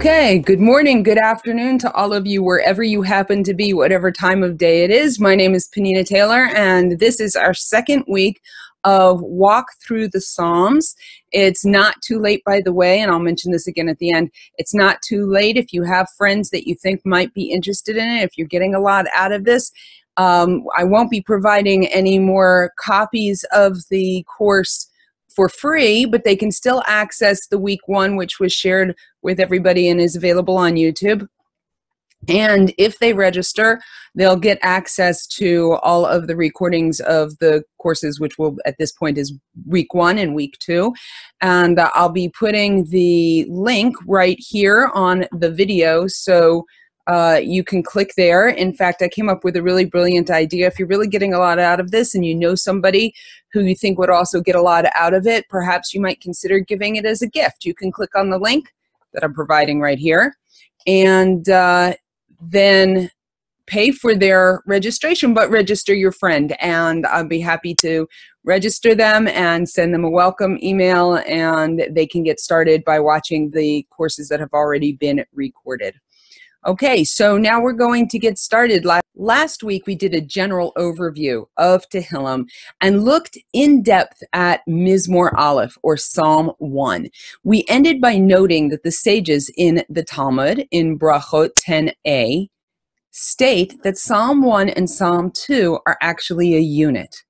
Okay, good morning, good afternoon to all of you, wherever you happen to be, whatever time of day it is. My name is Penina Taylor, and this is our second week of Walk Through the Psalms. It's not too late, by the way, and I'll mention this again at the end. It's not too late if you have friends that you think might be interested in it, if you're getting a lot out of this. I won't be providing any more copies of the course for free, but they can still access the week one, which was shared with everybody and is available on YouTube. And if they register, they'll get access to all of the recordings of the courses, which will at this point is week one and week two. And I'll be putting the link right here on the video, so you can click there. In fact, I came up with a really brilliant idea. If you're really getting a lot out of this and you know somebody who you think would also get a lot out of it, perhaps you might consider giving it as a gift. You can click on the link that I'm providing right here and then pay for their registration, but register your friend, and I'll be happy to register them and send them a welcome email, and they can get started by watching the courses that have already been recorded. Okay, so now we're going to get started. Last week we did a general overview of Tehillim and looked in depth at Mizmor Aleph, or Psalm 1. We ended by noting that the sages in the Talmud, in Brachot 10a, state that Psalm 1 and Psalm 2 are actually a unit.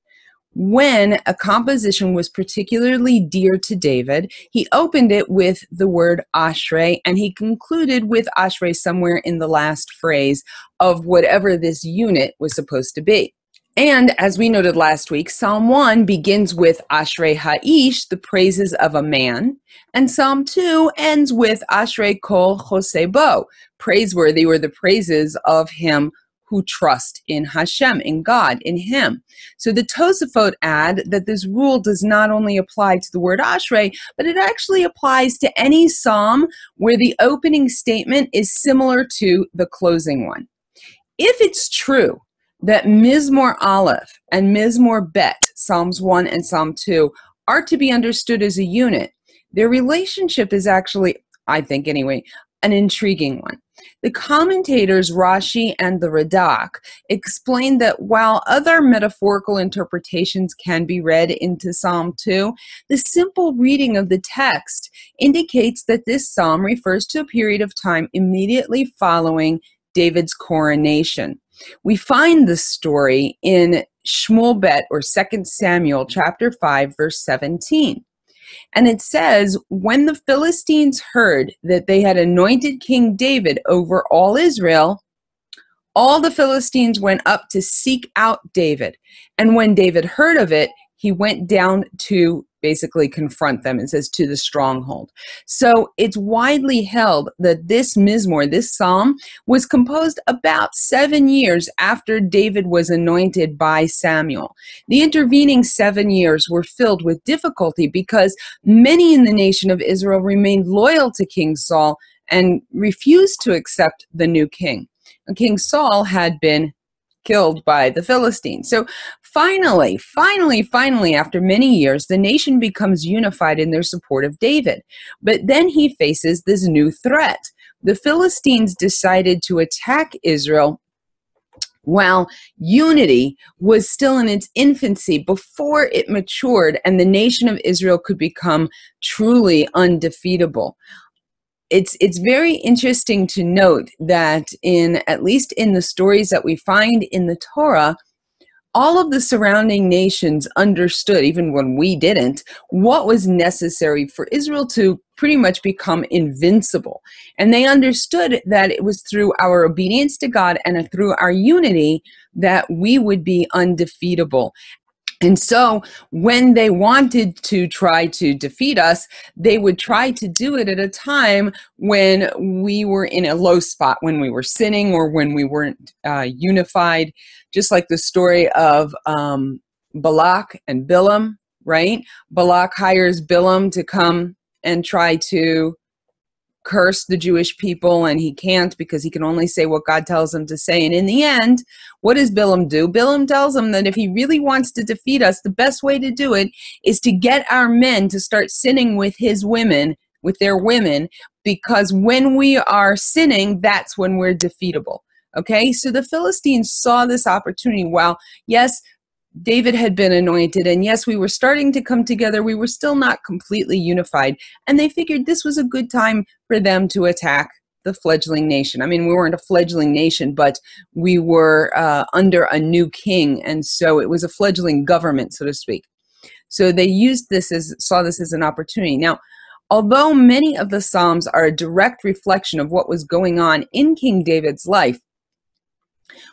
When a composition was particularly dear to David, he opened it with the word Ashrei, and he concluded with Ashrei somewhere in the last phrase of whatever this unit was supposed to be. And as we noted last week, Psalm 1 begins with Ashrei Ha'ish, the praises of a man, and Psalm 2 ends with Ashrei Kol Chosei Bo, praiseworthy were the praises of him who trust in Hashem, in God, in Him. So the Tosafot add that this rule does not only apply to the word Ashrei, but it actually applies to any psalm where the opening statement is similar to the closing one. If it's true that Mizmor Aleph and Mizmor Bet, Psalms 1 and Psalm 2, are to be understood as a unit, their relationship is actually, I think anyway, an intriguing one. The commentators Rashi and the Radak explain that while other metaphorical interpretations can be read into Psalm 2, the simple reading of the text indicates that this psalm refers to a period of time immediately following David's coronation. We find this story in Shmuel Bet, or 2 Samuel chapter 5, verse 17. And it says, when the Philistines heard that they had anointed King David over all Israel, all the Philistines went up to seek out David. And when David heard of it, he went down to basically confront them. It says to the stronghold. So it's widely held that this Mizmor, this psalm, was composed about 7 years after David was anointed by Samuel. The intervening 7 years were filled with difficulty because many in the nation of Israel remained loyal to King Saul and refused to accept the new king. King Saul had been killed by the Philistines. So finally, after many years, the nation becomes unified in their support of David. But then he faces this new threat. The Philistines decided to attack Israel while unity was still in its infancy, before it matured and the nation of Israel could become truly undefeatable. It's very interesting to note that at least in the stories that we find in the Torah, all of the surrounding nations understood, even when we didn't, what was necessary for Israel to pretty much become invincible. And they understood that it was through our obedience to God and through our unity that we would be undefeatable. And so when they wanted to try to defeat us, they would try to do it at a time when we were in a low spot, when we were sinning or when we weren't unified, just like the story of Balak and Bilam, right? Balak hires Bilam to come and try to curse the Jewish people, and he can't because he can only say what God tells him to say. And in the end, what does Bilam do? Bilam tells him that if he really wants to defeat us, the best way to do it is to get our men to start sinning with his women with their women, because when we are sinning, that's when we're defeatable. Okay, so the Philistines saw this opportunity. While, yes, David had been anointed, and yes, we were starting to come together, we were still not completely unified. And they figured this was a good time for them to attack the fledgling nation. I mean, we weren't a fledgling nation, but we were under a new king. And so it was a fledgling government, so to speak. So they saw this as an opportunity. Now, although many of the Psalms are a direct reflection of what was going on in King David's life,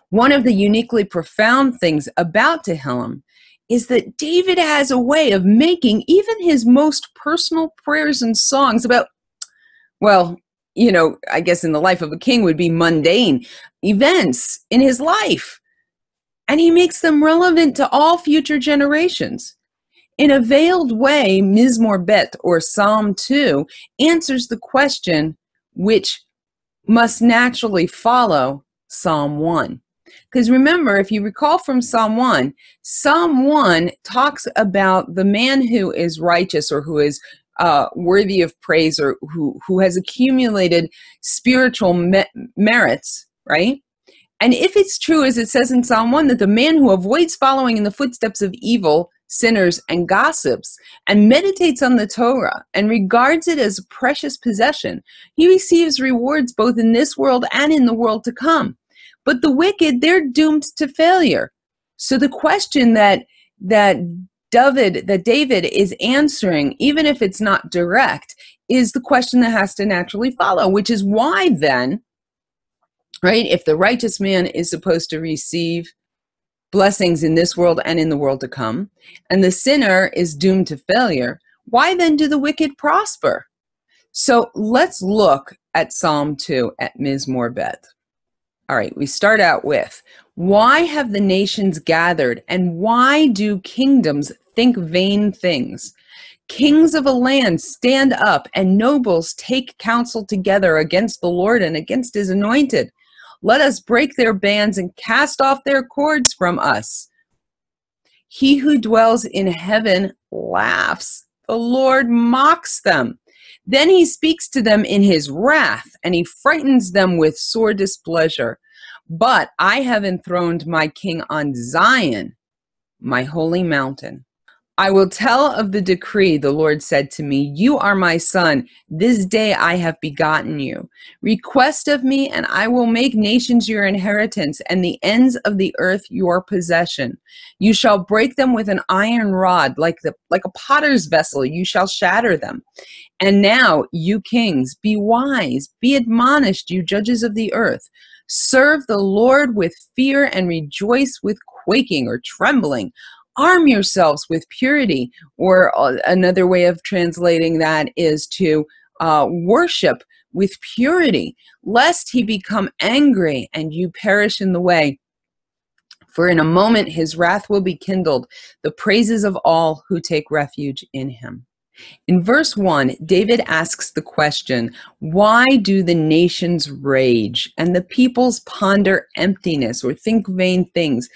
one of the uniquely profound things about Tehillim is that David has a way of making even his most personal prayers and songs about, well, I guess in the life of a king would be mundane events in his life. And he makes them relevant to all future generations. In a veiled way, Mizmor Bet, or Psalm 2, answers the question which must naturally follow Psalm 1. Because remember, if you recall from Psalm 1 talks about the man who is righteous, or who is worthy of praise, or who has accumulated spiritual merits, right? And if it's true, as it says in Psalm 1, that the man who avoids following in the footsteps of evil, sinners, and gossips, and meditates on the Torah, and regards it as a precious possession, he receives rewards both in this world and in the world to come. But the wicked, they're doomed to failure. So the question that David is answering, even if it's not direct, is the question that has to naturally follow, which is why then, right, if the righteous man is supposed to receive blessings in this world and in the world to come, and the sinner is doomed to failure, why then do the wicked prosper? So let's look at Psalm 2 at Mizmor Bet. All right, we start out with, why have the nations gathered, and why do kingdoms think vain things? Kings of a land stand up, and nobles take counsel together against the Lord and against his anointed. Let us break their bands and cast off their cords from us. He who dwells in heaven laughs. The Lord mocks them. Then he speaks to them in his wrath, and he frightens them with sore displeasure. But I have enthroned my king on Zion, my holy mountain. I will tell of the decree. The Lord said to me, you are my son. This day I have begotten you. Request of me, and I will make nations your inheritance, and the ends of the earth your possession. You shall break them with an iron rod, like a potter's vessel. You shall shatter them. And now, you kings, be wise, be admonished, you judges of the earth. Serve the Lord with fear and rejoice with quaking or trembling. Arm yourselves with purity, or another way of translating that is to worship with purity, lest he become angry and you perish in the way. For in a moment his wrath will be kindled, the praises of all who take refuge in him. In verse 1, David asks the question, why do the nations rage and the peoples ponder emptiness or think vain things?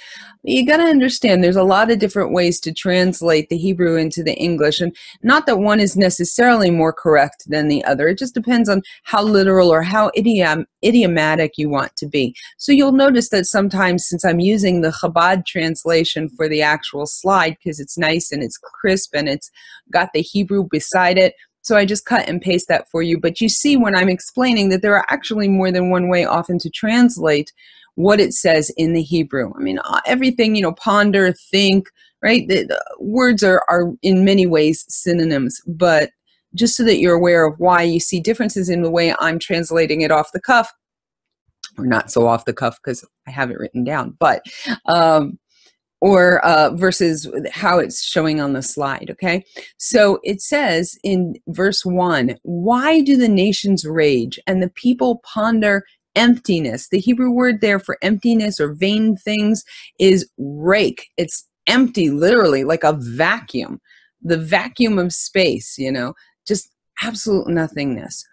You got to understand there's a lot of different ways to translate the Hebrew into the English, and not that one is necessarily more correct than the other. It just depends on how literal or how idiomatic you want to be. So you'll notice that sometimes, since I'm using the Chabad translation for the actual slide because it's nice and it's crisp and it's got the Hebrew beside it, so I just cut and paste that for you. But you see when I'm explaining that there are actually more than one way often to translate what it says in the Hebrew. I mean, everything, ponder, think, right? The words are in many ways synonyms, but just so that you're aware of why you see differences in the way I'm translating it off the cuff, or not so off the cuff because I have it written down, but, versus how it's showing on the slide, okay? So it says in verse 1, why do the nations rage and the people ponder emptiness? The Hebrew word there for emptiness or vain things is rake. It's empty, literally, like a vacuum, the vacuum of space, just absolute nothingness.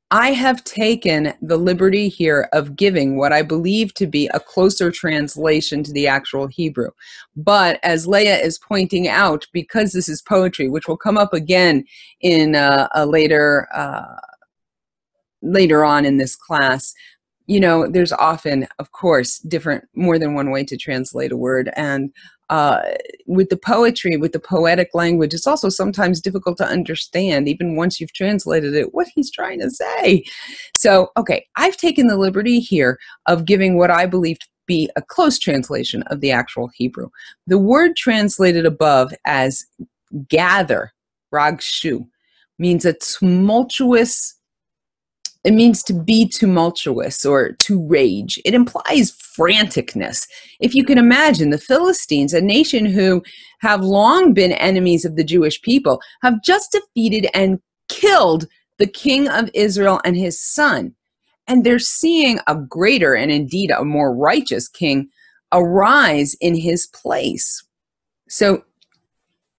I have taken the liberty here of giving what I believe to be a closer translation to the actual Hebrew. But as Leah is pointing out, because this is poetry, which will come up again in a later on in this class, you know, there's often, of course, more than one way to translate a word. And with the poetry, with the poetic language, it's also sometimes difficult to understand, even once you've translated it, what he's trying to say. So, okay, I've taken the liberty here of giving what I believe to be a close translation of the actual Hebrew. The word translated above as gather, ragshu, means a tumultuous. It means to be tumultuous or to rage. It implies franticness. If you can imagine, the Philistines, a nation who have long been enemies of the Jewish people, have just defeated and killed the king of Israel and his son. And they're seeing a greater and indeed a more righteous king arise in his place. So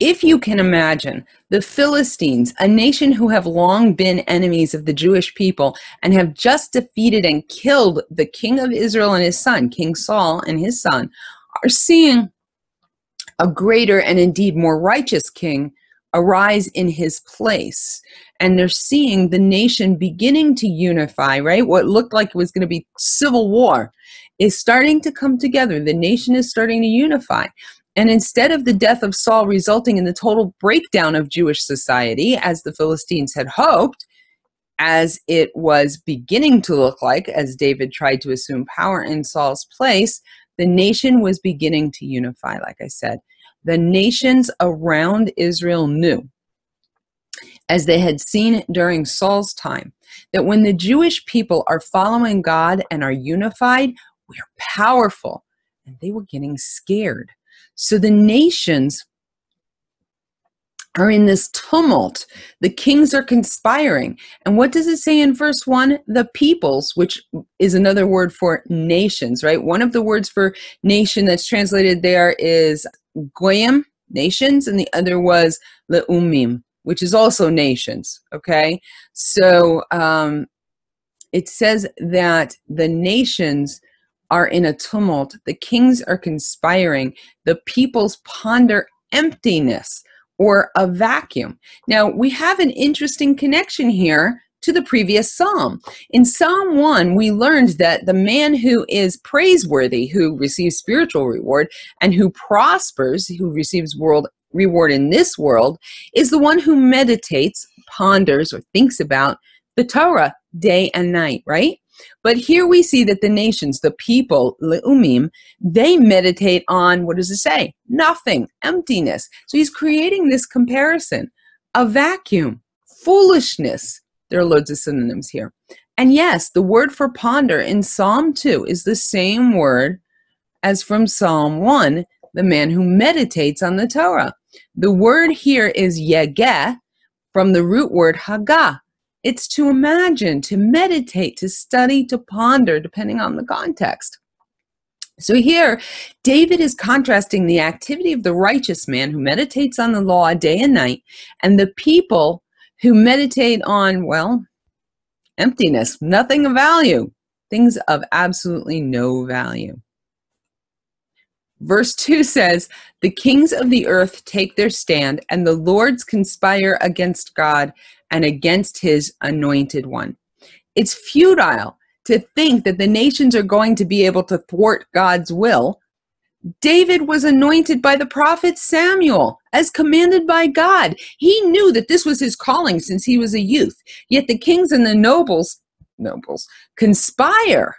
if you can imagine the Philistines, a nation who have long been enemies of the Jewish people and have just defeated and killed the king of Israel and his son, King Saul and his son, are seeing a greater and indeed more righteous king arise in his place. And they're seeing the nation beginning to unify, right? What looked like it was going to be civil war is starting to come together. The nation is starting to unify. And instead of the death of Saul resulting in the total breakdown of Jewish society, as the Philistines had hoped, as it was beginning to look like, as David tried to assume power in Saul's place, the nation was beginning to unify, like I said. The nations around Israel knew, as they had seen during Saul's time, that when the Jewish people are following God and are unified, we're powerful. And they were getting scared. So the nations are in this tumult. The kings are conspiring. And what does it say in verse 1? The peoples, which is another word for nations, right? One of the words for nation that's translated there is goyim, nations, and the other was leumim, which is also nations, okay? So it says that the nations are in a tumult. The kings are conspiring. The peoples ponder emptiness or a vacuum. Now, we have an interesting connection here to the previous psalm. In Psalm 1, we learned that the man who is praiseworthy, who receives spiritual reward, and who prospers, who receives reward in this world, is the one who meditates, ponders, or thinks about the Torah day and night, right? But here we see that the nations, the people, leumim, they meditate on, what does it say? Nothing, emptiness. So he's creating this comparison, a vacuum, foolishness. There are loads of synonyms here. And yes, the word for ponder in Psalm 2 is the same word as from Psalm 1, the man who meditates on the Torah. The word here is yegeh, from the root word hagah. It's to imagine, to meditate, to study, to ponder, depending on the context. So here, David is contrasting the activity of the righteous man who meditates on the law day and night, and the people who meditate on, well, emptiness, nothing of value, things of absolutely no value. Verse 2 says, the kings of the earth take their stand, and the lords conspire against God and against his anointed one. It's futile to think that the nations are going to be able to thwart God's will. David was anointed by the prophet Samuel as commanded by God. He knew that this was his calling since he was a youth. Yet the kings and the nobles conspire.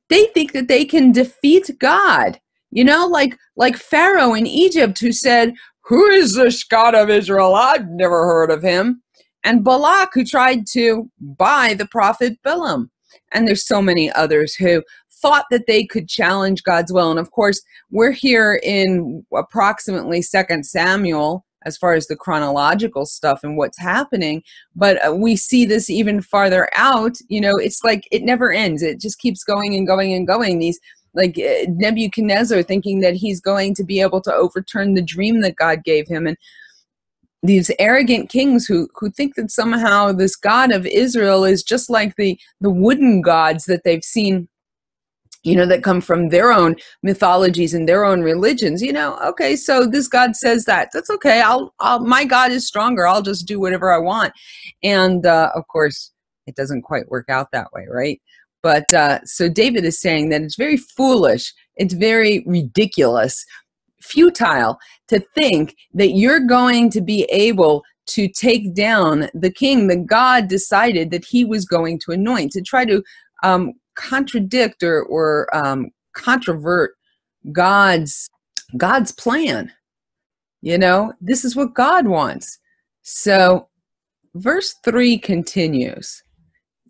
They think that they can defeat God. You know, like Pharaoh in Egypt, who said, "Who is this God of Israel? I've never heard of him." And Balak, who tried to buy the prophet Balaam. And there's so many others who thought that they could challenge God's will. And of course, we're here in approximately 2 Samuel, as far as the chronological stuff and what's happening. But we see this even farther out. You know, it's like it never ends. It just keeps going and going and going. These, like Nebuchadnezzar, thinking that he's going to be able to overturn the dream that God gave him. And these arrogant kings who think that somehow this God of Israel is just like the wooden gods that they've seen, that come from their own mythologies and their own religions. Okay, so this God says that's okay. My God is stronger. I'll just do whatever I want. And of course, it doesn't quite work out that way, right? But so David is saying that it's very foolish. It's very ridiculous, futile to think that you're going to be able to take down the king that God decided that he was going to anoint, to try to contradict or controvert God's plan. This is what God wants. So verse 3 continues.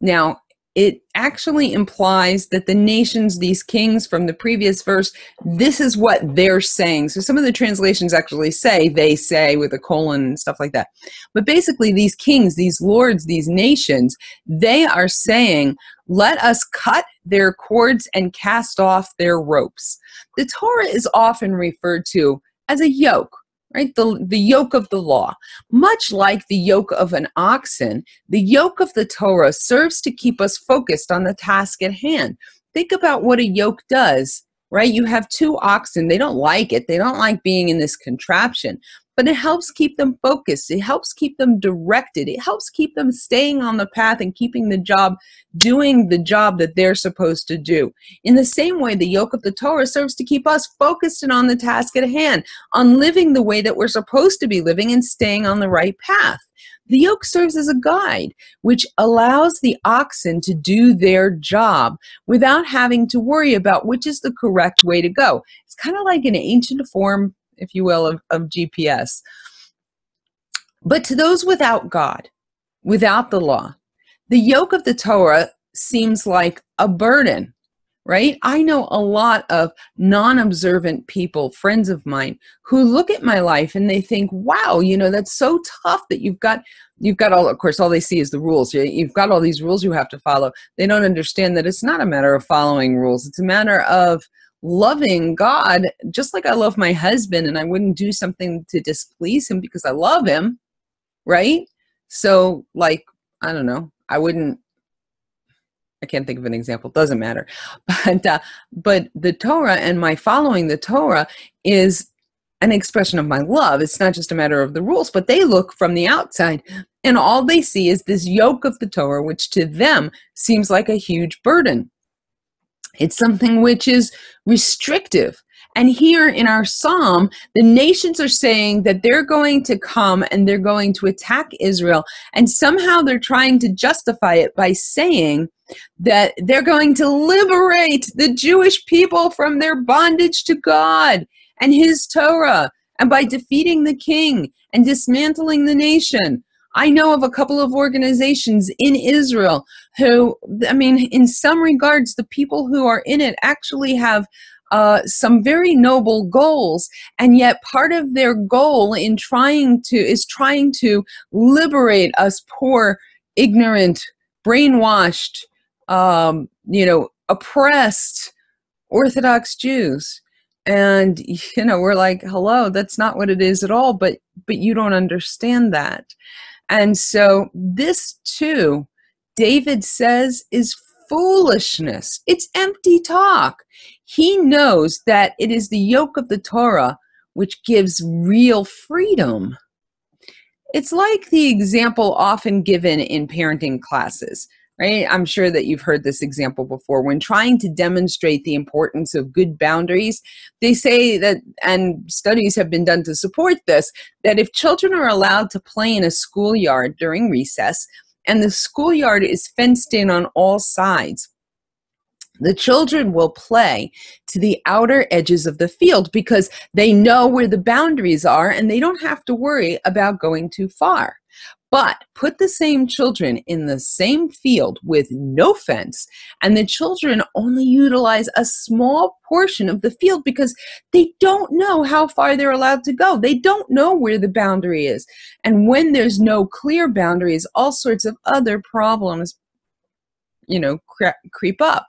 Now, it actually implies that the nations, these kings from the previous verse, this is what they're saying. So some of the translations actually say, they say, with a colon and stuff like that. But basically these kings, these lords, these nations, they are saying, let us cut their cords and cast off their ropes. The Torah is often referred to as a yoke, right? The yoke of the law. Much like the yoke of an oxen, the yoke of the Torah serves to keep us focused on the task at hand. Think about what a yoke does, right? You have two oxen. They don't like it. They don't like being in this contraption. But it helps keep them focused. It helps keep them directed. It helps keep them staying on the path and doing the job that they're supposed to do. In the same way, the yoke of the Torah serves to keep us focused and on the task at hand, on living the way that we're supposed to be living and staying on the right path. The yoke serves as a guide, which allows the oxen to do their job without having to worry about which is the correct way to go. It's kind of like an ancient form, if you will, of GPS. But to those without God, without the law, the yoke of the Torah seems like a burden, right? I know a lot of non-observant people, friends of mine, who look at my life and they think, wow, that's so tough that you've got all, of course, all they see is the rules. You've got all these rules you have to follow. They don't understand that it's not a matter of following rules. It's a matter of loving God, just like I love my husband, and I wouldn't do something to displease him because I love him, right? So, like, I don't know, I can't think of an example, doesn't matter. But the Torah and my following the Torah is an expression of my love. It's not just a matter of the rules, but they look from the outside and all they see is this yoke of the Torah, which to them seems like a huge burden. It's something which is restrictive. And here in our psalm, the nations are saying that they're going to come and they're going to attack Israel. And somehow they're trying to justify it by saying that they're going to liberate the Jewish people from their bondage to God and his Torah, and by defeating the king and dismantling the nation. I know of a couple of organizations in Israel who, in some regards, the people who are in it actually have some very noble goals, and yet part of their goal is trying to liberate us poor, ignorant, brainwashed, oppressed Orthodox Jews. And, we're like, hello, that's not what it is at all, but you don't understand that. And so this too, David says, is foolishness. It's empty talk. He knows that it is the yoke of the Torah which gives real freedom. It's like the example often given in parenting classes, right? I'm sure that you've heard this example before. When trying to demonstrate the importance of good boundaries, they say that, and studies have been done to support this, that if children are allowed to play in a schoolyard during recess, and the schoolyard is fenced in on all sides, the children will play to the outer edges of the field because they know where the boundaries are and they don't have to worry about going too far. But put the same children in the same field with no fence, and the children only utilize a small portion of the field because they don't know how far they're allowed to go. They don't know where the boundary is. And when there's no clear boundaries, all sorts of other problems, creep up.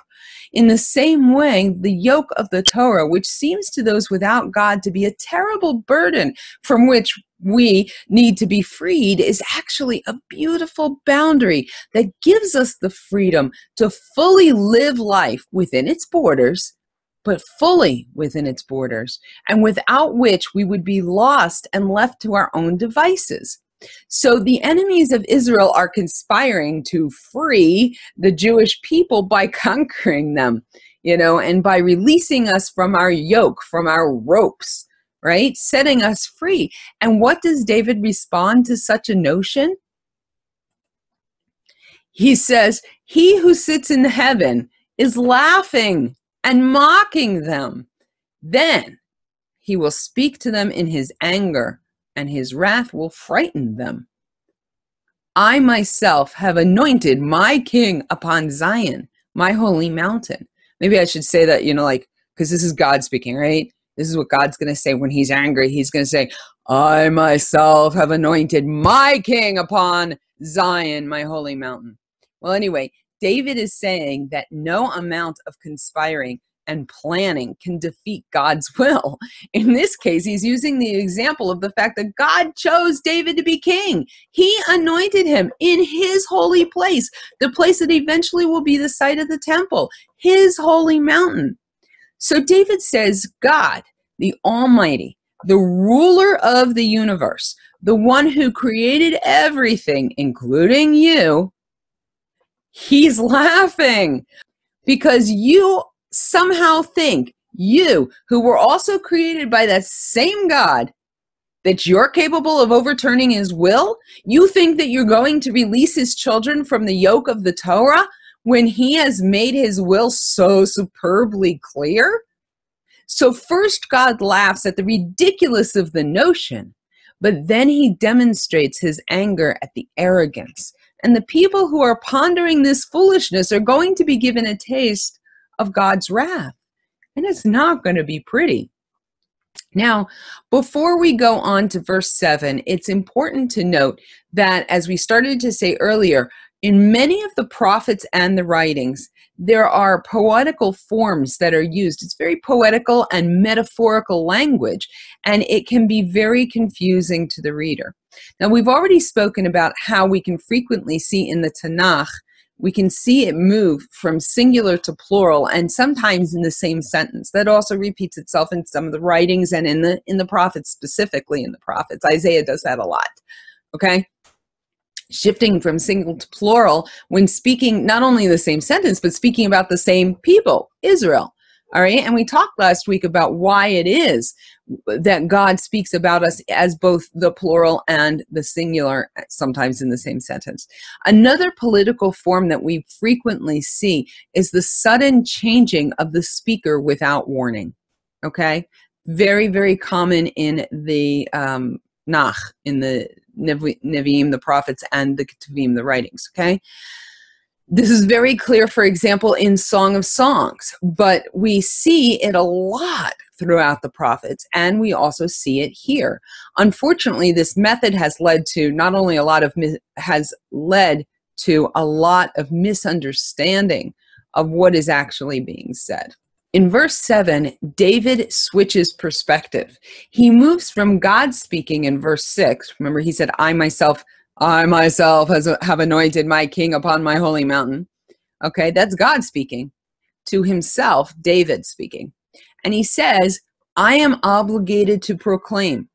In the same way, the yoke of the Torah, which seems to those without God to be a terrible burden from which we need to be freed, is actually a beautiful boundary that gives us the freedom to fully live life within its borders, but fully within its borders, and without which we would be lost and left to our own devices. So the enemies of Israel are conspiring to free the Jewish people by conquering them, and by releasing us from our yoke, from our ropes, right? Setting us free. And what does David respond to such a notion? He says, he who sits in heaven is laughing and mocking them. Then he will speak to them in his anger, and his wrath will frighten them. I myself have anointed my king upon Zion, my holy mountain. Maybe I should say that, because this is God speaking, right? This is what God's going to say when he's angry. He's going to say, I myself have anointed my king upon Zion, my holy mountain. Well, anyway, David is saying that no amount of conspiring and planning can defeat God's will. In this case, he's using the example of the fact that God chose David to be king. He anointed him in his holy place, the place that eventually will be the site of the temple, his holy mountain. So David says, God, the Almighty, the ruler of the universe, the one who created everything, including you, he's laughing because you somehow think, you who were also created by that same God, that you're capable of overturning his will? You think that you're going to release his children from the yoke of the Torah when he has made his will so superbly clear? So first God laughs at the ridiculous of the notion, but then he demonstrates his anger at the arrogance. And the people who are pondering this foolishness are going to be given a taste of God's wrath. And it's not going to be pretty. Now, before we go on to verse 7, it's important to note that, as we started to say earlier, in many of the prophets and the writings, there are poetical forms that are used. It's very poetical and metaphorical language, and it can be very confusing to the reader. Now, we've already spoken about how we can frequently see in the Tanakh, we can see it move from singular to plural, and sometimes in the same sentence. That also repeats itself in some of the writings and in the prophets, specifically in the prophets. Isaiah does that a lot, okay? Shifting from single to plural when speaking not only the same sentence, but speaking about the same people, Israel. All right. And we talked last week about why it is that God speaks about us as both the plural and the singular, sometimes in the same sentence. Another political form that we frequently see is the sudden changing of the speaker without warning. Okay. Very, very common in the Nach, in the Nevi'im, the prophets, and the Ketuvim, the writings, okay? This is very clear, for example, in Song of Songs, but we see it a lot throughout the prophets, and we also see it here. Unfortunately, this method has led to not only a lot of misunderstanding of what is actually being said. In verse 7, David switches perspective. He moves from God speaking in verse 6. Remember, he said, I myself have anointed my king upon my holy mountain. Okay, that's God speaking. To himself, David speaking. And he says, I am obligated to proclaim.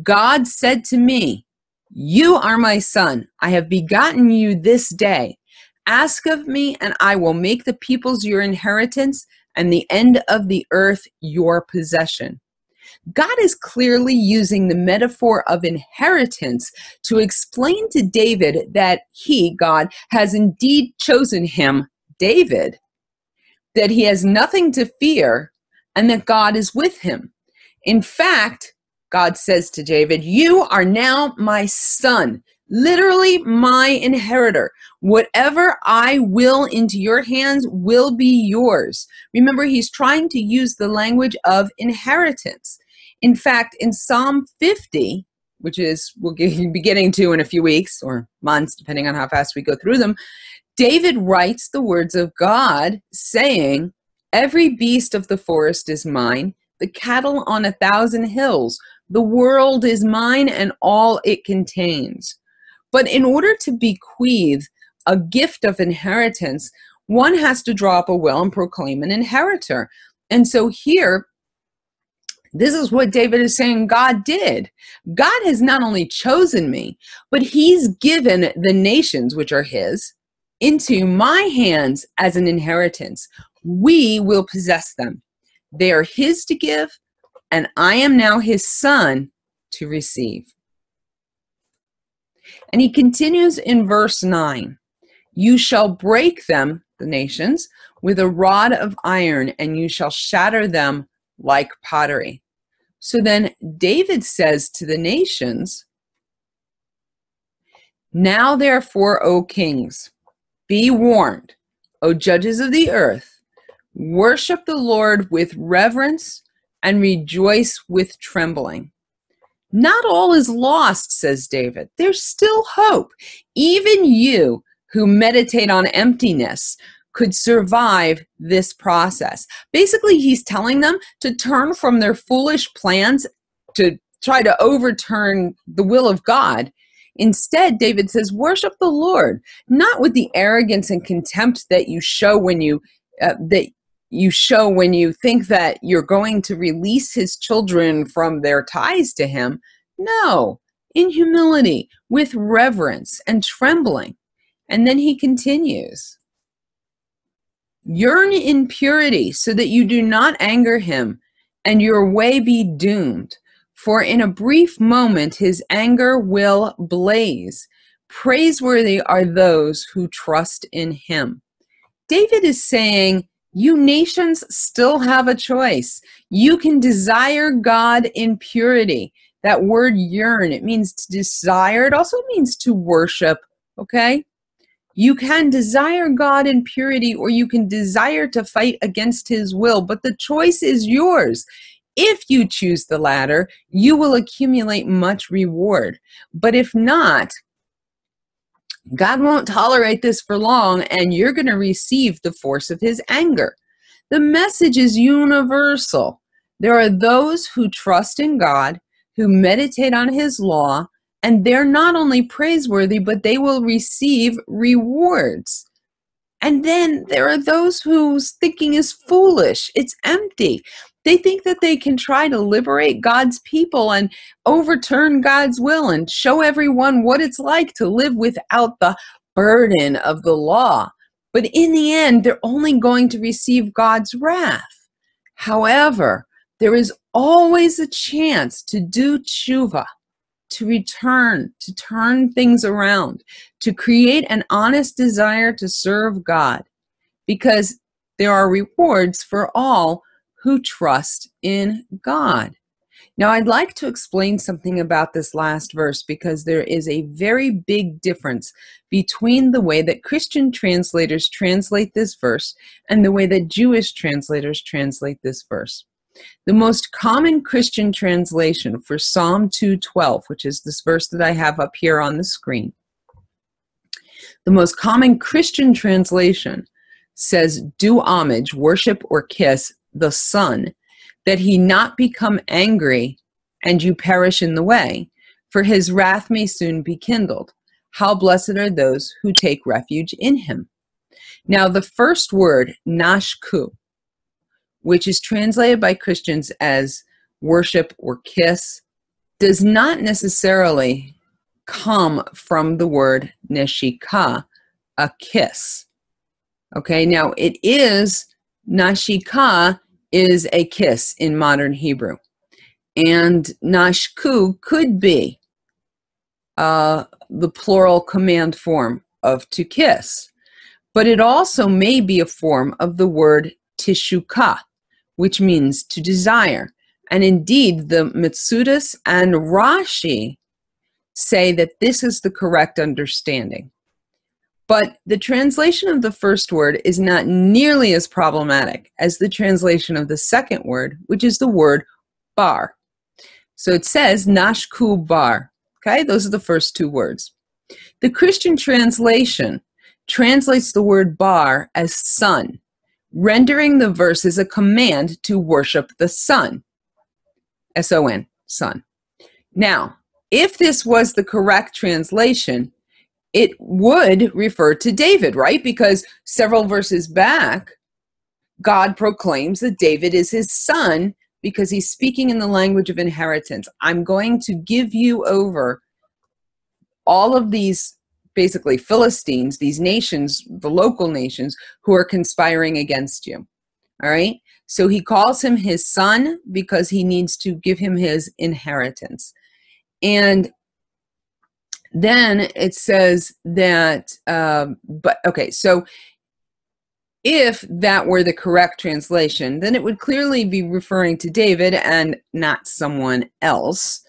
God said to me, you are my son. I have begotten you this day. Ask of me, and I will make the peoples your inheritance, and the end of the earth your possession. God is clearly using the metaphor of inheritance to explain to David that he, God, has indeed chosen him, David, that he has nothing to fear, and that God is with him. In fact, God says to David, you are now my son, literally my inheritor. Whatever I will into your hands will be yours. Remember, he's trying to use the language of inheritance. In fact, in Psalm 50, which is we'll be getting to in a few weeks or months, depending on how fast we go through them, David writes the words of God, saying, "Every beast of the forest is mine, the cattle on 1,000 hills. The world is mine and all it contains." But in order to bequeath a gift of inheritance, one has to draw up a will and proclaim an inheritor. And so here, this is what David is saying God did. God has not only chosen me, but he's given the nations, which are his, into my hands as an inheritance. We will possess them. They are his to give, and I am now his son to receive. And he continues in verse 9. You shall break them, the nations, with a rod of iron, and you shall shatter them like pottery. So then David says to the nations, now therefore, O kings, be warned, O judges of the earth, worship the Lord with reverence and rejoice with trembling. Not all is lost, says David. There's still hope. Even you who meditate on emptiness could survive this process. Basically, he's telling them to turn from their foolish plans to try to overturn the will of God. Instead, David says, worship the Lord, not with the arrogance and contempt that you show when you think that you're going to release his children from their ties to him. No, in humility, with reverence and trembling. And then he continues, yearn in purity so that you do not anger him and your way be doomed. For in a brief moment his anger will blaze. Praiseworthy are those who trust in him. David is saying, you nations still have a choice. You can desire God in purity. That word yearn, it means to desire. It also means to worship, okay? You can desire God in purity, or you can desire to fight against his will, but the choice is yours. If you choose the latter, you will accumulate much reward. But if not, God won't tolerate this for long, and you're going to receive the force of his anger. The message is universal. There are those who trust in God, who meditate on his law, and they're not only praiseworthy, but they will receive rewards. And then there are those whose thinking is foolish. It's empty. They think that they can try to liberate God's people and overturn God's will and show everyone what it's like to live without the burden of the law. But in the end, they're only going to receive God's wrath. However, there is always a chance to do tshuva, to return, to turn things around, to create an honest desire to serve God, because there are rewards for all who trust in God. Now, I'd like to explain something about this last verse, because there is a very big difference between the way that Christian translators translate this verse and the way that Jewish translators translate this verse. The most common Christian translation for Psalm 2:12, which is this verse that I have up here on the screen, the most common Christian translation says, do homage, worship, or kiss the Son, that he not become angry and you perish in the way, for his wrath may soon be kindled. How blessed are those who take refuge in him. Now, the first word, nashku, which is translated by Christians as worship or kiss, does not necessarily come from the word neshika, a kiss. Okay, now it is, nashika is a kiss in modern Hebrew. And nashku could be the plural command form of to kiss. But it also may be a form of the word tishuka, which means to desire. And indeed, the Mitsudas and Rashi say that this is the correct understanding. But the translation of the first word is not nearly as problematic as the translation of the second word, which is the word bar. So it says nashku bar. Okay, those are the first two words. The Christian translation translates the word bar as sun, rendering the verse as a command to worship the sun. S-O-N, sun. Now, if this was the correct translation, it would refer to David, right? Because several verses back, God proclaims that David is his son because he's speaking in the language of inheritance. I'm going to give you over all of these, basically Philistines, these nations, the local nations who are conspiring against you. All right? So he calls him his son because he needs to give him his inheritance. And then it says that, so if that were the correct translation, then it would clearly be referring to David and not someone else,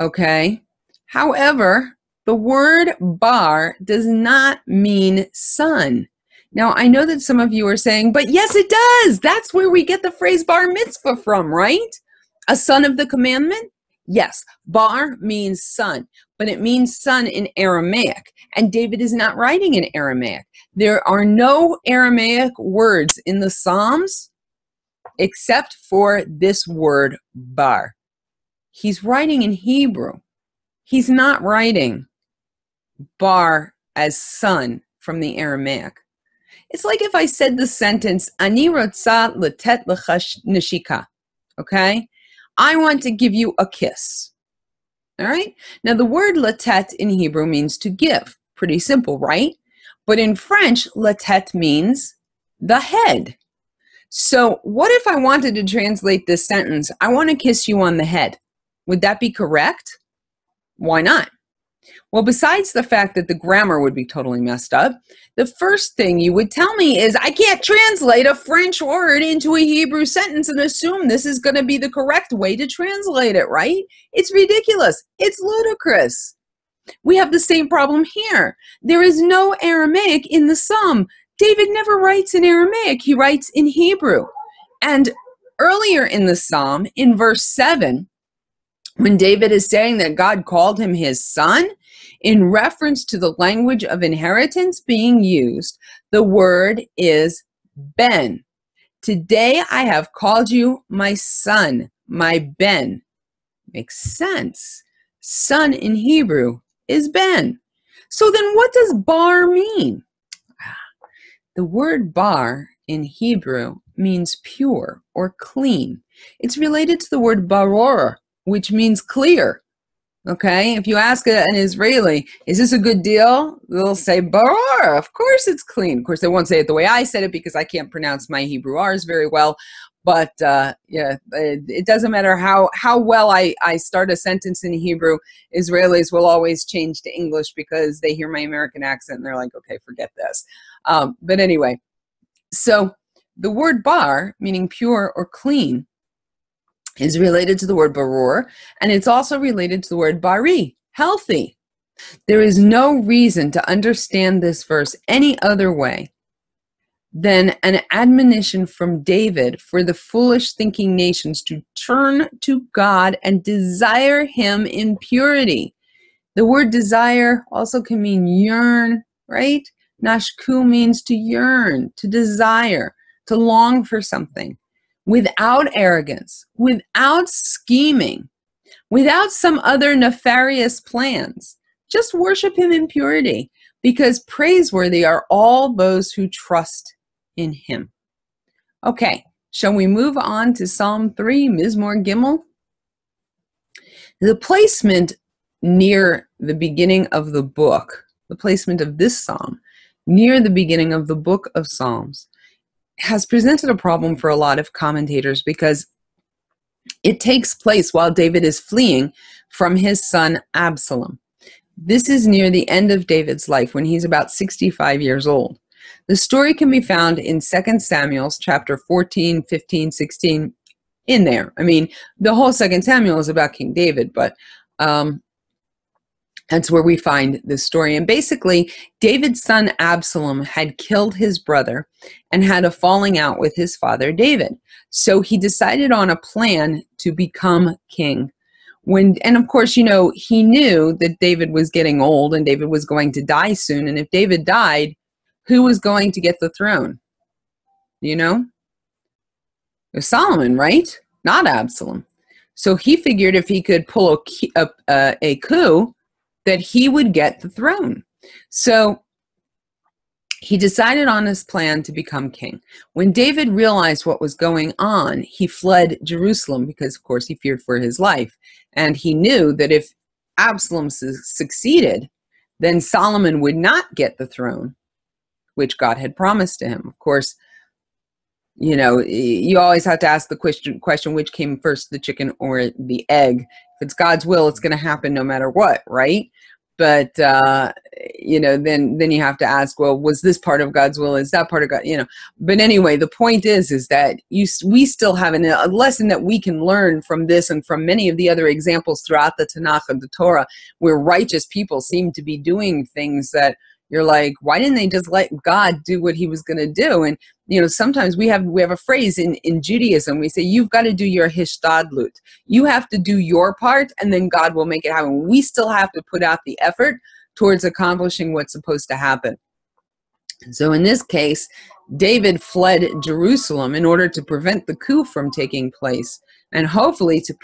okay? However, the word bar does not mean son. Now, I know that some of you are saying, but yes, it does. That's where we get the phrase bar mitzvah from, right? A son of the commandment? Yes, bar means son, but it means son in Aramaic, and David is not writing in Aramaic. There are no Aramaic words in the Psalms except for this word bar. He's writing in Hebrew. He's not writing bar as son from the Aramaic. It's like if I said the sentence, Ani rotza letet lecha neshika, okay? I want to give you a kiss, all right? Now, the word letet in Hebrew means to give. Pretty simple, right? But in French, letet means the head. So what if I wanted to translate this sentence, I want to kiss you on the head? Would that be correct? Why not? Well, besides the fact that the grammar would be totally messed up, the first thing you would tell me is I can't translate a French word into a Hebrew sentence and assume this is going to be the correct way to translate it, right? It's ridiculous. It's ludicrous. We have the same problem here. There is no Aramaic in the Psalm. David never writes in Aramaic. He writes in Hebrew. And earlier in the Psalm, in verse 7, when David is saying that God called him his son, in reference to the language of inheritance being used, the word is ben. Today I have called you my son, my ben. Makes sense. Son in Hebrew is ben. So then what does bar mean? The word bar in Hebrew means pure or clean. It's related to the word baror, which means clear. Okay, if you ask an Israeli, is this a good deal? They'll say, baror, of course it's clean. Of course, they won't say it the way I said it because I can't pronounce my Hebrew R's very well. But yeah, it doesn't matter how well I start a sentence in Hebrew, Israelis will always change to English because they hear my American accent and they're like, okay, forget this. But anyway, so the word bar, meaning pure or clean, is related to the word baror, and it's also related to the word bari, healthy. There is no reason to understand this verse any other way than an admonition from David for the foolish thinking nations to turn to God and desire him in purity. The word desire also can mean yearn, right? Nashku means to yearn, to desire, to long for something. Without arrogance, without scheming, without some other nefarious plans. Just worship him in purity, because praiseworthy are all those who trust in him. Okay, shall we move on to Psalm 3, Mizmor Gimel? The placement near the beginning of the book, the placement of this psalm, near the beginning of the book of Psalms, has presented a problem for a lot of commentators because it takes place while David is fleeing from his son Absalom. This is near the end of David's life when he's about 65 years old. The story can be found in 2 Samuel chapter 14, 15, 16, in there. I mean, the whole 2 Samuel is about King David, but that's where we find this story. And basically, David's son Absalom had killed his brother and had a falling out with his father David. So he decided on a plan to become king. And of course, you know, he knew that David was getting old and David was going to die soon. And if David died, who was going to get the throne? You know? It was Solomon, right? Not Absalom. So he figured if he could pull a coup, that he would get the throne. So he decided on his plan to become king. When David realized what was going on, he fled Jerusalem because, of course, he feared for his life. And he knew that if Absalom succeeded, then Solomon would not get the throne, which God had promised to him. Of course, you know, you always have to ask the question, which came first, the chicken or the egg? If it's God's will, it's going to happen no matter what, right? But, you know, then you have to ask, well, was this part of God's will? Is that part of God? You know, but anyway, the point is that we still have a lesson that we can learn from this and from many of the other examples throughout the Tanakh and the Torah, where righteous people seem to be doing things that you're like, why didn't they just let God do what he was going to do? And, you know, sometimes we have a phrase in Judaism. We say, you've got to do your hishtadlut. You have to do your part, and then God will make it happen. We still have to put out the effort towards accomplishing what's supposed to happen. So in this case, David fled Jerusalem in order to prevent the coup from taking place, and hopefully to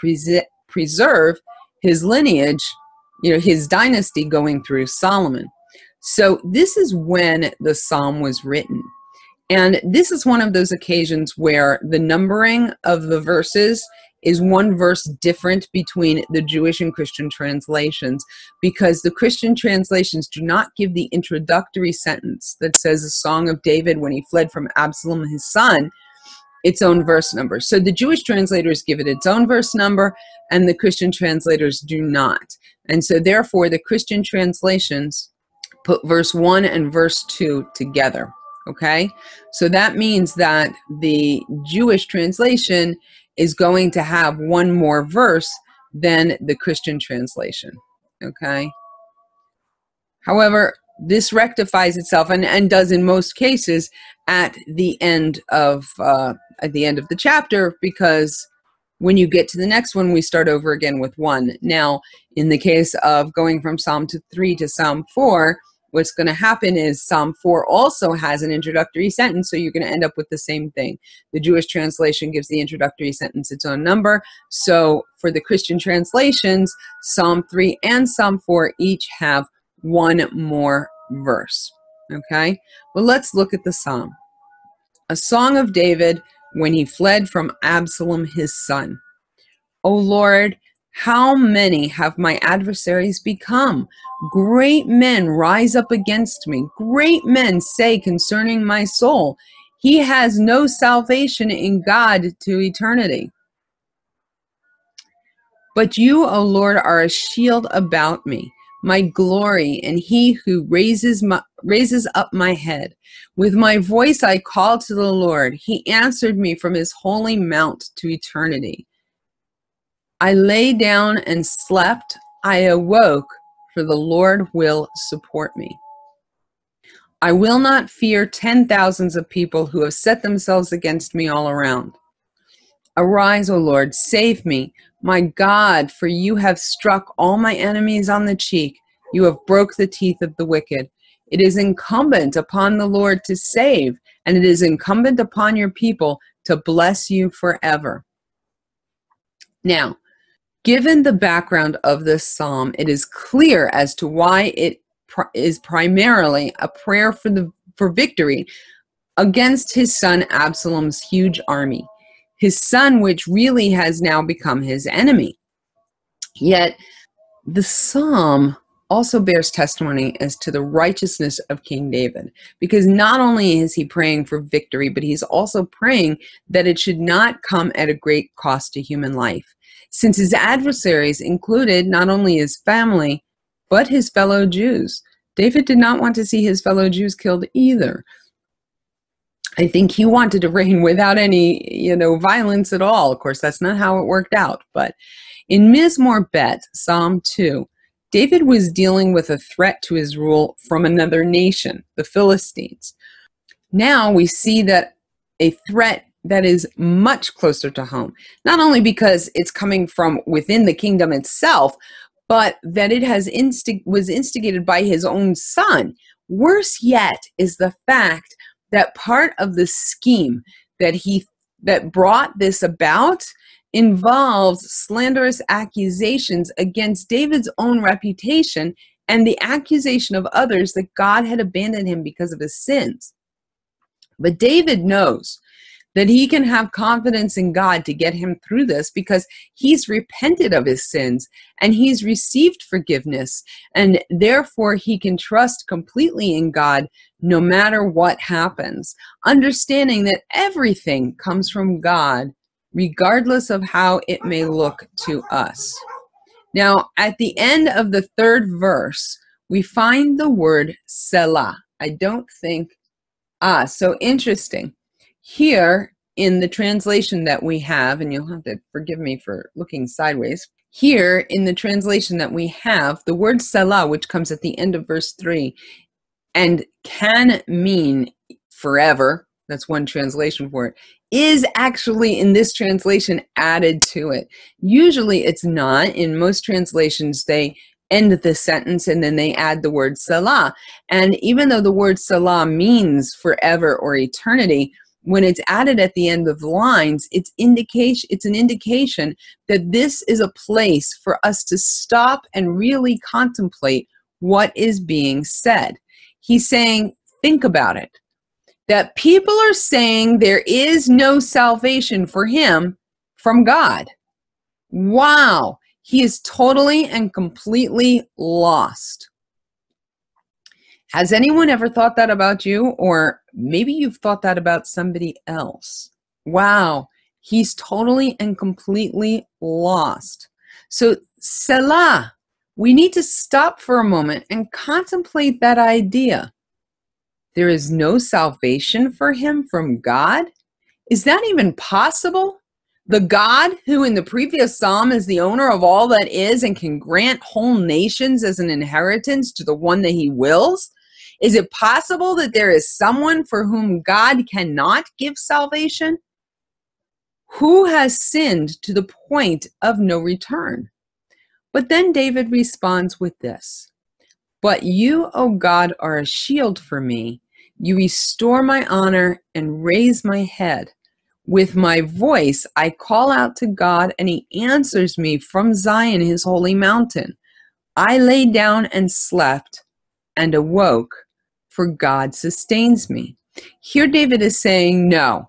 preserve his lineage, you know, his dynasty going through Solomon. So this is when the psalm was written. And this is one of those occasions where the numbering of the verses is one verse different between the Jewish and Christian translations, because the Christian translations do not give the introductory sentence that says a song of David when he fled from Absalom, his son, its own verse number. So the Jewish translators give it its own verse number, and the Christian translators do not. And so therefore the Christian translations put verse 1 and verse 2 together, okay? So that means that the Jewish translation is going to have one more verse than the Christian translation, okay? However, this rectifies itself and does in most cases at the end of the chapter, because when you get to the next one, we start over again with 1. Now, in the case of going from Psalm 3 to Psalm 4, what's going to happen is Psalm 4 also has an introductory sentence, so you're going to end up with the same thing. The Jewish translation gives the introductory sentence its own number. So for the Christian translations, Psalm 3 and Psalm 4 each have one more verse. Okay? Well, let's look at the psalm. A song of David when he fled from Absalom his son. O Lord, how many have my adversaries become? Great men rise up against me. Great men say concerning my soul, he has no salvation in God to eternity. But you, O Lord, are a shield about me, my glory, and he who raises up my head. With my voice I called to the Lord. He answered me from his holy mount to eternity. I lay down and slept. I awoke, for the Lord will support me. I will not fear 10,000s of people who have set themselves against me all around. Arise, O Lord, save me, my God, for you have struck all my enemies on the cheek. You have broke the teeth of the wicked. It is incumbent upon the Lord to save, and it is incumbent upon your people to bless you forever. Now, given the background of this psalm, it is clear as to why it is primarily a prayer for victory against his son Absalom's huge army. His son, which really has now become his enemy. Yet, the psalm also bears testimony as to the righteousness of King David, because not only is he praying for victory, but he's also praying that it should not come at a great cost to human life, since his adversaries included not only his family, but his fellow Jews. David did not want to see his fellow Jews killed either. I think he wanted to reign without any, violence at all. Of course, that's not how it worked out. But in Mizmor Bet, Psalm 2, David was dealing with a threat to his rule from another nation, the Philistines. Now we see that a threat that is much closer to home, not only because it's coming from within the kingdom itself, but that it was instigated by his own son, Worse yet is the fact that part of the scheme that brought this about involved slanderous accusations against David's own reputation and the accusation of others that God had abandoned him because of his sins. But David knows that he can have confidence in God to get him through this because he's repented of his sins and he's received forgiveness, and therefore he can trust completely in God no matter what happens, understanding that everything comes from God regardless of how it may look to us. Now, at the end of the 3rd verse, we find the word Selah. So interesting. Here in the translation that we have, and you'll have to forgive me for looking sideways, here in the translation that we have, the word Selah, which comes at the end of verse 3, and can mean forever, that's one translation for it, is actually in this translation added to it. Usually it's not. In most translations, they end the sentence and then they add the word Selah. And even though the word Selah means forever or eternity, when it's added at the end of the lines, it's an indication that this is a place for us to stop and really contemplate what is being said. He's saying, think about it. That people are saying there is no salvation for him from God. Wow, he is totally and completely lost. Has anyone ever thought that about you? Or maybe you've thought that about somebody else. Wow, he's totally and completely lost. So, Selah, we need to stop for a moment and contemplate that idea. There is no salvation for him from God? Is that even possible? The God who in the previous psalm is the owner of all that is and can grant whole nations as an inheritance to the one that he wills? Is it possible that there is someone for whom God cannot give salvation? Who has sinned to the point of no return? But then David responds with this: But you, O God, are a shield for me. You restore my honor and raise my head. With my voice, I call out to God, and he answers me from Zion, his holy mountain. I lay down and slept and awoke, for God sustains me. Here David is saying, no,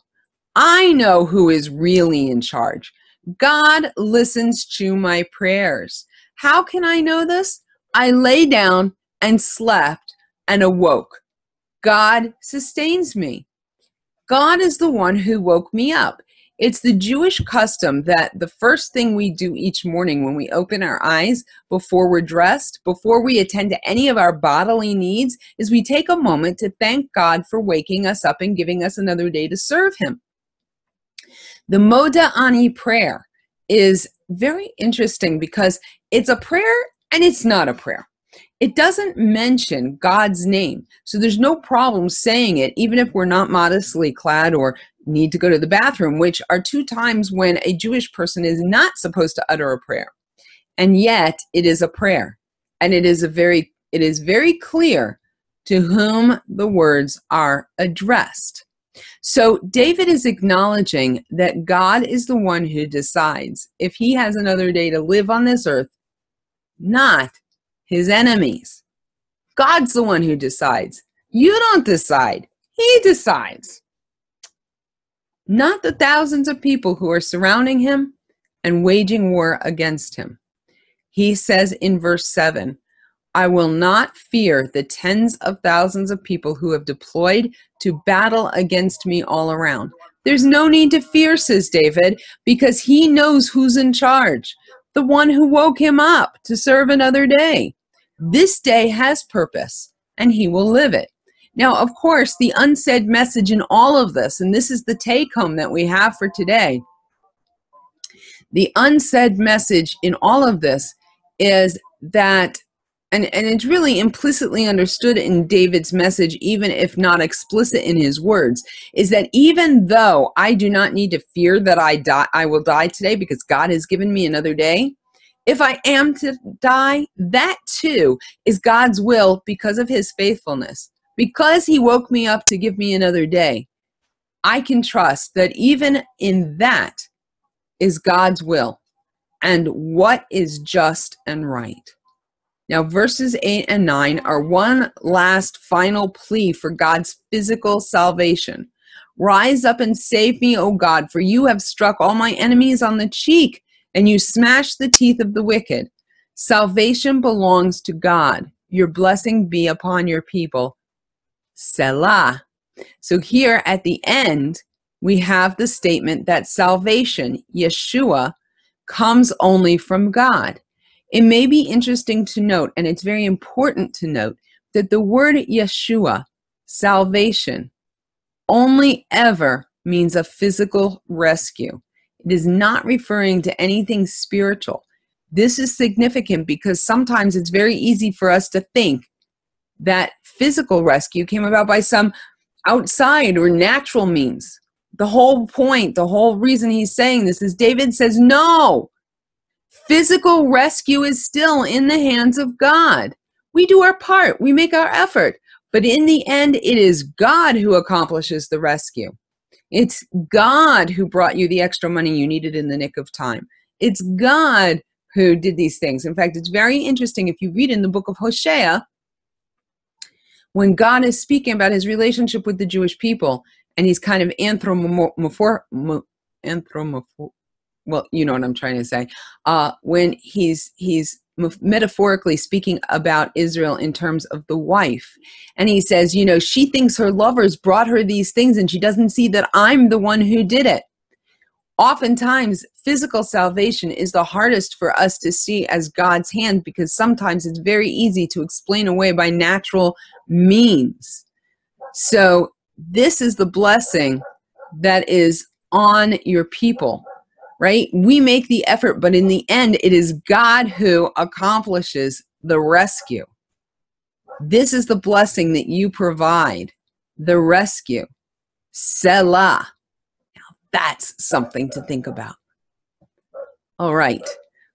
I know who is really in charge. God listens to my prayers. How can I know this? I lay down and slept and awoke. God sustains me. God is the one who woke me up. It's the Jewish custom that the first thing we do each morning when we open our eyes, before we're dressed, before we attend to any of our bodily needs, is we take a moment to thank God for waking us up and giving us another day to serve him. The Moda Ani prayer is very interesting because it's a prayer and it's not a prayer. It doesn't mention God's name, so there's no problem saying it, even if we're not modestly clad or need to go to the bathroom, which are two times when a Jewish person is not supposed to utter a prayer. And yet it is a prayer, and it is very clear to whom the words are addressed. So David is acknowledging that God is the one who decides if he has another day to live on this earth, not his enemies. God's the one who decides. You don't decide. He decides. Not the thousands of people who are surrounding him and waging war against him. He says in verse 7, I will not fear the tens of thousands of people who have deployed to battle against me all around. There's no need to fear, says David, because he knows who's in charge, the one who woke him up to serve another day. This day has purpose, and he will live it. Now, of course, the unsaid message in all of this, and this is the take-home that we have for today, the unsaid message in all of this is that, and it's really implicitly understood in David's message, even if not explicit in his words, is that even though I do not need to fear that I will die today because God has given me another day, If I am to die, that too is God's will because of his faithfulness. Because he woke me up to give me another day, I can trust that even in that is God's will and what is just and right. Now, verses 8 and 9 are one last final plea for God's physical salvation. Rise up and save me, O God, for you have struck all my enemies on the cheek, and you smashed the teeth of the wicked. Salvation belongs to God. Your blessing be upon your people. Selah. So here at the end, we have the statement that salvation, Yeshua, comes only from God. It may be interesting to note, and it's very important to note, that the word Yeshua, salvation, only ever means a physical rescue. It is not referring to anything spiritual. This is significant because sometimes it's very easy for us to think that physical rescue came about by some outside or natural means. The whole point, the whole reason he's saying this is David says, no, physical rescue is still in the hands of God. We do our part, we make our effort, but in the end, it is God who accomplishes the rescue. It's God who brought you the extra money you needed in the nick of time. It's God who did these things. In fact, it's very interesting if you read in the book of Hosea, when God is speaking about his relationship with the Jewish people, and he's kind of well, you know what I'm trying to say. When he's metaphorically speaking about Israel in terms of the wife. And he says, you know, she thinks her lovers brought her these things and she doesn't see that I'm the one who did it. Oftentimes, physical salvation is the hardest for us to see as God's hand because sometimes it's very easy to explain away by natural means. So this is the blessing that is on your people, right? We make the effort, but in the end, it is God who accomplishes the rescue. This is the blessing that you provide, the rescue. Selah. That's something to think about. All right.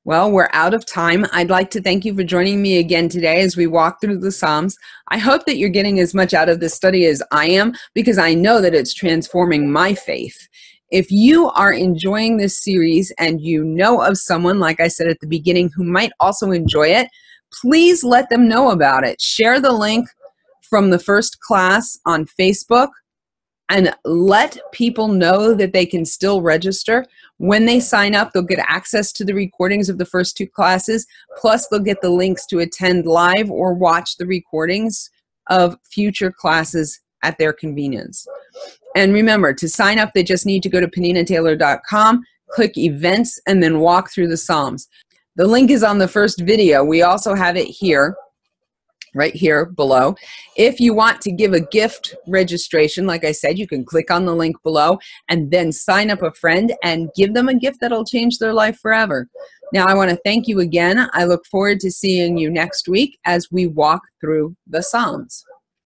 Well, we're out of time. I'd like to thank you for joining me again today as we walk through the Psalms. I hope that you're getting as much out of this study as I am, because I know that it's transforming my faith. If you are enjoying this series and you know of someone, like I said at the beginning, who might also enjoy it, please let them know about it. Share the link from the first class on Facebook. And let people know that they can still register. When they sign up, they'll get access to the recordings of the first 2 classes, plus they'll get the links to attend live or watch the recordings of future classes at their convenience. And remember, to sign up, they just need to go to PeninaTaylor.com, click events, and then walk through the Psalms. The link is on the first video. We also have it here, right here below. If you want to give a gift registration, like I said, you can click on the link below and then sign up a friend and give them a gift that'll change their life forever. Now, I want to thank you again. I look forward to seeing you next week as we walk through the Psalms.